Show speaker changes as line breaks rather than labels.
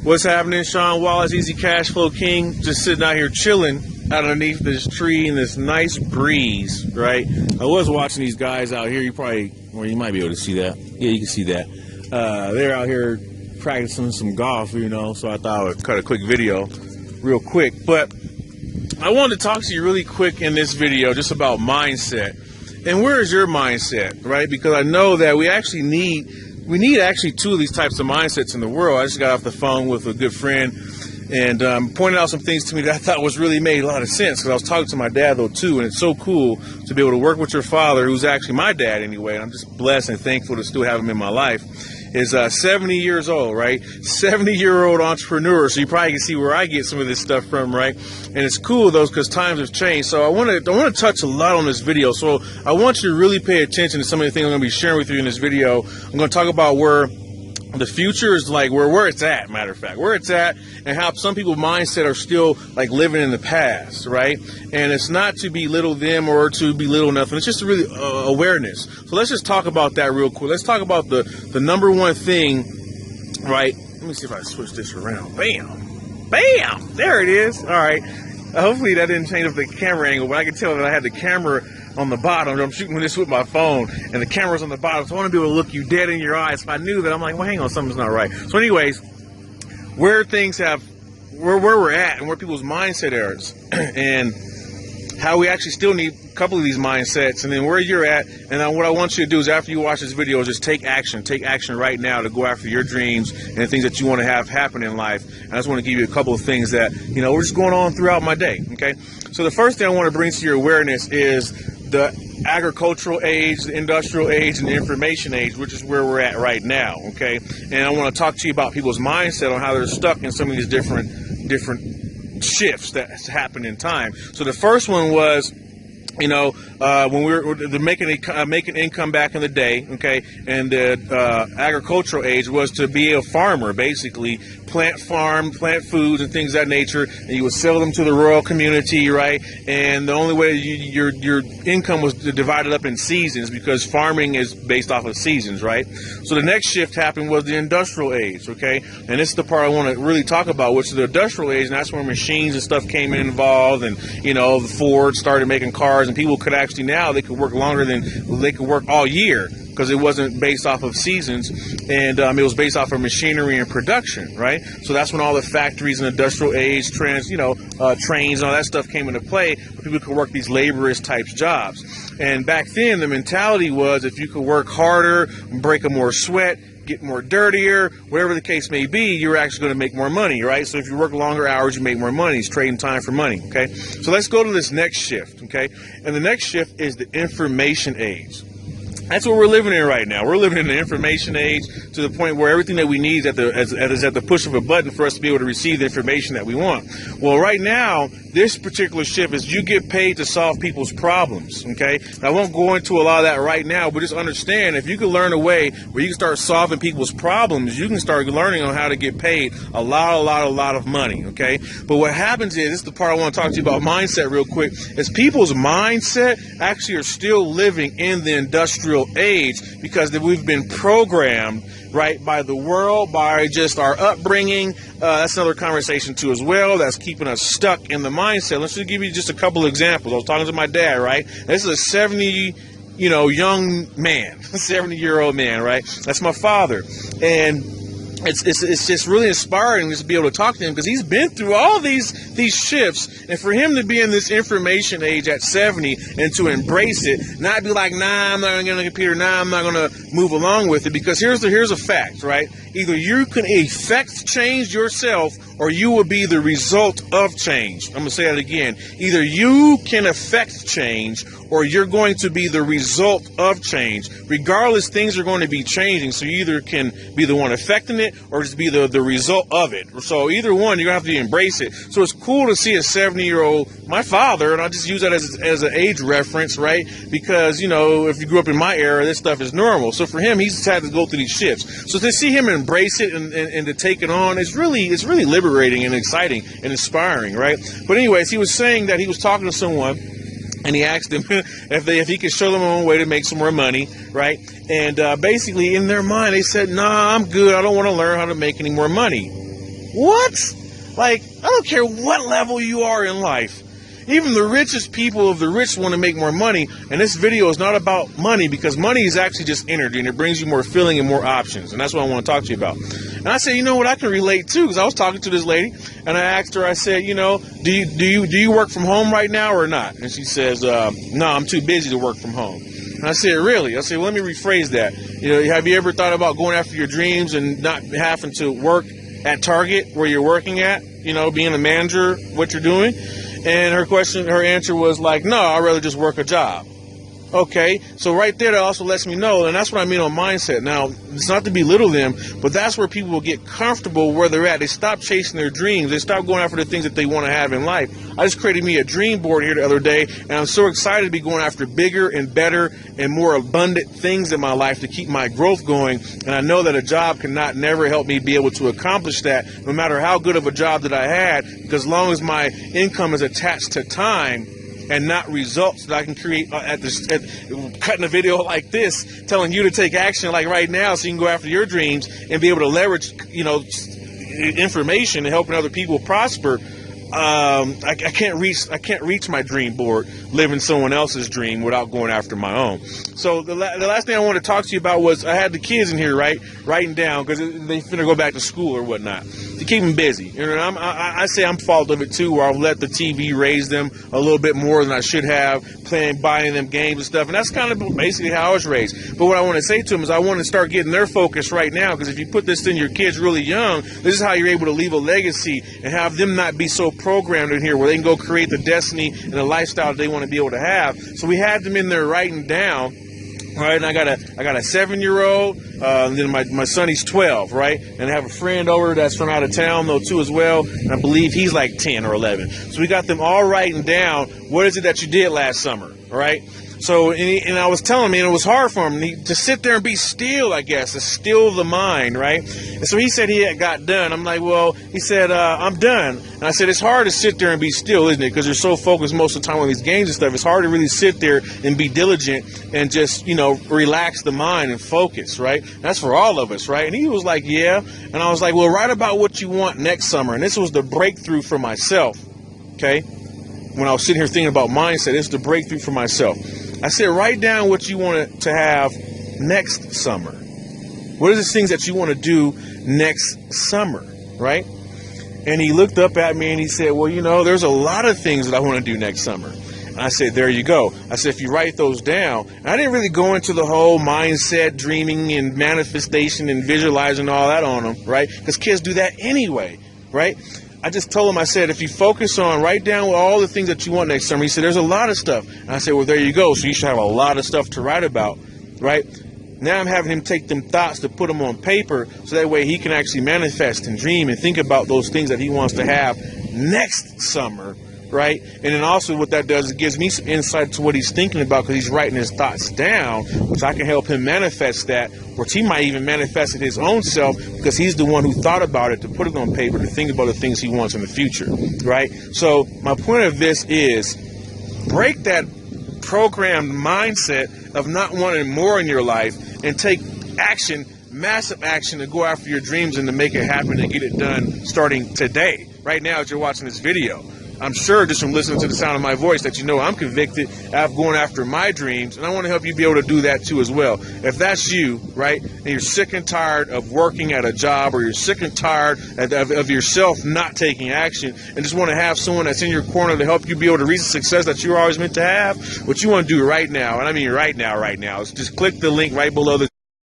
What's happening? Shawn, Wallace, Easy Cash Flow King, just sitting out here chilling underneath this tree in this nice breeze, right? I was watching these guys out here. You might be able to see that. Yeah, you can see that. They're out here practicing some golf, so I thought I would cut a quick video real quick. But I wanted to talk to you really quick in this video just about mindset. And where is your mindset, right? Because I know that we need actually two of these types of mindsets in the world. I just got off the phone with a good friend and pointed out some things to me that I thought made a lot of sense, because I was talking to my dad though too, and it's so cool to be able to work with your father, who's actually my dad anyway, and I'm just blessed and thankful to still have him in my life. Is 70 years old, right? 70-year-old entrepreneur. So you probably can see where I get some of this stuff from, right? And it's cool though, because times have changed. So I want to touch a lot on this video. So I want you to really pay attention to some of the things I'm going to be sharing with you in this video. I'm going to talk about where the future is, like where it's at, matter of fact, where it's at, and how some people's mindset are still like living in the past, right? And it's not to belittle them or to belittle nothing. It's just really awareness. So let's just talk about that real quick. Let's talk about the number one thing, right? Let me see if I switch this around. Bam, bam, there it is. All right. Hopefully that didn't change up the camera angle, but I can tell that I had the camera on the bottom. I'm shooting this with my phone, and the camera's on the bottom, so I want to be able to look you dead in your eyes. If I knew that, I'm like, well, hang on, something's not right. So anyways, where we're at and where people's mindset is, and how we actually still need a couple of these mindsets, and then where you're at. And then what I want you to do is, after you watch this video, is just take action right now to go after your dreams and the things that you want to have happen in life. And I just want to give you a couple of things that, we're just going on throughout my day, okay? So the first thing I want to bring to your awareness is the agricultural age, the industrial age, and the information age, which is where we're at right now, okay? And I want to talk to you about people's mindset on how they're stuck in some of these different shifts that happen in time. So the first one was, when we were making income back in the day, okay, and the agricultural age was to be a farmer, basically plant foods and things of that nature, and you would sell them to the rural community, right? And the only way your income was divided up in seasons, because farming is based off of seasons, right? So the next shift happened was the industrial age, okay? And this is the part I want to really talk about, which is the industrial age, and that's where machines and stuff came involved, and the Ford started making cars, and people could actually now they could work longer than they could work all year, because it wasn't based off of seasons, and it was based off of machinery and production, right? So that's when all the factories and industrial age trains and all that stuff came into play, where people could work these laborious types jobs. And back then, the mentality was, if you could work harder, break a more sweat, get more dirtier, whatever the case may be, you're actually going to make more money, right? So if you work longer hours, you make more money. It's trading time for money, okay? So let's go to this next shift, okay? And the next shift is the information age. That's what we're living in right now. We're living in the information age, to the point where everything that we need is at the push of a button for us to be able to receive the information that we want. Well, right now, this particular shift is you get paid to solve people's problems, okay? I won't go into a lot of that right now, but just understand, if you can learn a way where you can start solving people's problems, you can start learning on how to get paid a lot of money, okay? But what happens is, this is the part I want to talk to you about mindset real quick, is people's mindset actually are still living in the industrial age, because we've been programmed, right, by the world, by just our upbringing. That's another conversation too as well, that's keeping us stuck in the mindset. Let's just give you just a couple of examples. I was talking to my dad, right? This is a 70 young man, 70-year-old man, right? That's my father. And it's just really inspiring just to be able to talk to him, because he's been through all these shifts, and for him to be in this information age at 70 and to embrace it, not be like, nah, I'm not going to get on the computer, nah, I'm not going to move along with it, because here's a fact, right? Either you can effect change yourself, or you will be the result of change. I'm going to say that again. Either you can affect change, or you're going to be the result of change. Regardless, things are going to be changing, so you either can be the one affecting it, or just be the result of it. So either one, you're going to have to embrace it. So it's cool to see a 70-year-old, my father, and I'll just use that as an age reference, right? Because, if you grew up in my era, this stuff is normal. So for him, he's had to go through these shifts. So to see him embrace it and to take it on, it's really liberating and exciting and inspiring, right? But anyways, he was saying that he was talking to someone, and he asked them if he could show them a way to make some more money, right? And basically, in their mind, they said, nah, I'm good. I don't want to learn how to make any more money. What? Like, I don't care what level you are in life. Even the richest people of the rich want to make more money, and this video is not about money, because money is actually just energy, and it brings you more feeling and more options, and that's what I want to talk to you about. And I said, you know what, I can relate too, because I was talking to this lady, and I asked her, I said, you know, do you work from home right now or not? And she says, no, I'm too busy to work from home. And I said, really? I said, well, let me rephrase that. You know, have you ever thought about going after your dreams and not having to work at Target where you're working at, you know, being a manager, what you're doing? And her answer was like, no, I'd rather just work a job. Okay, so right there, that also lets me know, and that's what I mean on mindset. Now, it's not to belittle them, but that's where people will get comfortable where they're at. They stop chasing their dreams. They stop going after the things that they want to have in life. I just created me a dream board here the other day, and I'm so excited to be going after bigger and better and more abundant things in my life to keep my growth going. And I know that a job cannot never help me be able to accomplish that, no matter how good of a job that I had, because as long as my income is attached to time and not results that I can create cutting a video like this, telling you to take action like right now so you can go after your dreams and be able to leverage, you know, information and helping other people prosper. I can't reach my dream board living someone else's dream without going after my own. So the last thing I want to talk to you about was I had the kids in here, right, writing down, because they finna go back to school or whatnot, to keep them busy. You know, I say I'm fault of it too, where I've let the TV raise them a little bit more than I should have, buying them games and stuff, and that's kind of basically how I was raised. But what I want to say to them is I want to start getting their focus right now, because if you put this in your kids really young, this is how you're able to leave a legacy and have them not be so programmed in here where they can go create the destiny and the lifestyle that they want to be able to have. So we had them in there writing down. Right, and I got a 7-year-old, and then my son, he's 12, right? And I have a friend over that's from out of town though too as well, and I believe he's like 10 or 11. So we got them all writing down, what is it that you did last summer, right? So, and I was telling him, and it was hard for him to sit there and be still, I guess, to still the mind, right? And so he said he had got done. I'm like, well, he said, I'm done. And I said, it's hard to sit there and be still, isn't it? Because you're so focused most of the time on these games and stuff. It's hard to really sit there and be diligent and just, you know, relax the mind and focus, right? That's for all of us, right? And he was like, yeah. And I was like, well, write about what you want next summer. And this was the breakthrough for myself, okay? When I was sitting here thinking about mindset, it's the breakthrough for myself. I said, write down what you want to have next summer. What are the things that you want to do next summer, right? And he looked up at me and he said, well, you know, there's a lot of things that I want to do next summer. And I said, there you go. I said, if you write those down, and I didn't really go into the whole mindset, dreaming and manifestation and visualizing all that on them, right? Because kids do that anyway, right? I just told him, I said, if you focus on, write down all the things that you want next summer. He said, there's a lot of stuff. And I said, well, there you go. So you should have a lot of stuff to write about, right? Now I'm having him take them thoughts to put them on paper so that way he can actually manifest and dream and think about those things that he wants to have next summer, right? And then also what that does, it gives me some insight to what he's thinking about, because he's writing his thoughts down, which I can help him manifest that, which he might even manifest it his own self, because he's the one who thought about it, to put it on paper, to think about the things he wants in the future, right? So my point of this is break that programmed mindset of not wanting more in your life and take action, massive action, to go after your dreams and to make it happen and get it done starting today, right now as you're watching this video. I'm sure just from listening to the sound of my voice that you know I'm convicted of going after my dreams, and I want to help you be able to do that too as well. If that's you, right, and you're sick and tired of working at a job, or you're sick and tired of yourself not taking action, and just want to have someone that's in your corner to help you be able to reach the success that you're always meant to have, what you want to do right now, and I mean right now, is just click the link right below the